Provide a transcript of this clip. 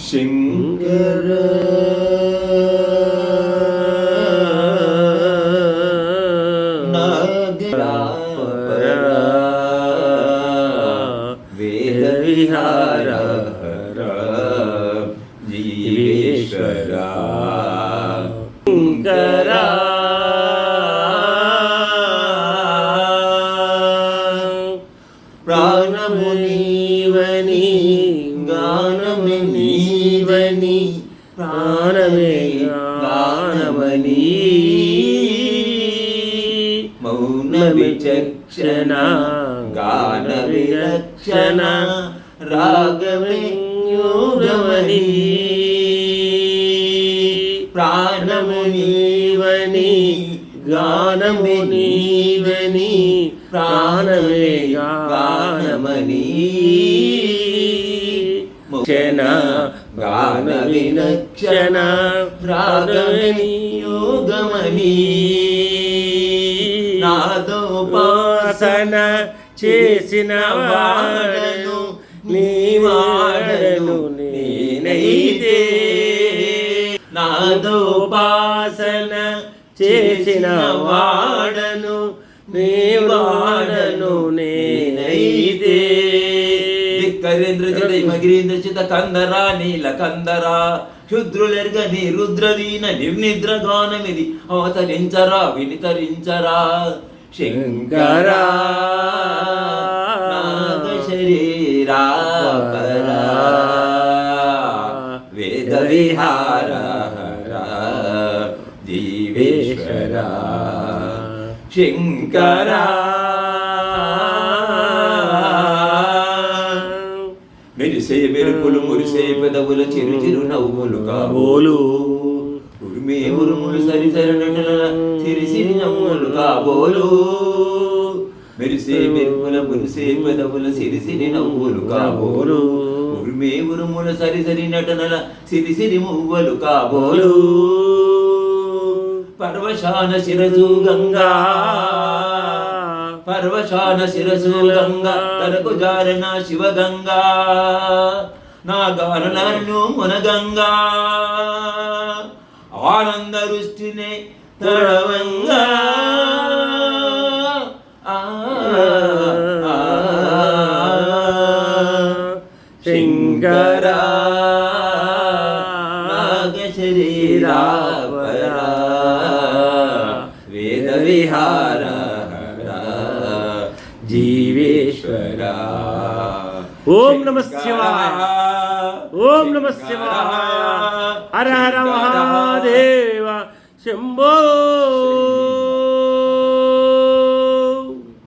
శంకర వేద విహార జీవేశ్వర శంకర ప్రాణమునీవని గానమే నీవని ప్రాణమే గానమని మౌన విచక్షణ గాన విలక్షణ రాగమే యోగమని ప్రాణమునీవని గానము నీవని ప్రాణమే గానమని మోక్షణ గాన విలక్షణ రాగమే యోగమని నాదోపాసన చేసిన వాడను నీ వాడను నేనైతే నాదోపాసన చేసిన వాడను నీ వాడను నేనైతే ధిక్కరేంద్రజిత హిమగిరీంద్రచిత కందరా నీల కందరా క్షుద్రులెర్గని రుద్రవీణ నిర్నిద్ర గానమిది అవతరించరా వినితరించరా శంకరా నాగ శరీరా పరా వేద విహార జీవేశ్వర శంకర మెరిసే మెరుపులు మురిసే పెదవుల చిరు చిరు నవ్వులు కాబోలు ఉరిమే ఉరుములు సరి సరి సిరి సిరి నవ్వులు కాబోలు మెరిసే మెరుపుల మురిసే పెదవుల సిరి సిరి నవ్వులు కాబోలు ఉరిమే ఉరుముల సరి సరి నటనల సిరి సిరి మువ్వలు కాబోలు పర్వశాన శిరసు గంగా పర్వశాన శిరసు గంగా తనకు జారన శివగంగా నా గానలను మునగంగా ఆనంద రుష్టినే తడవంగా శంకర నాగ శరీరా పరా వేద విహార జీవేశ్వర ఓం నమః శివాయ ఓం నమః శివాయ హర హర మహాదేవ శంభో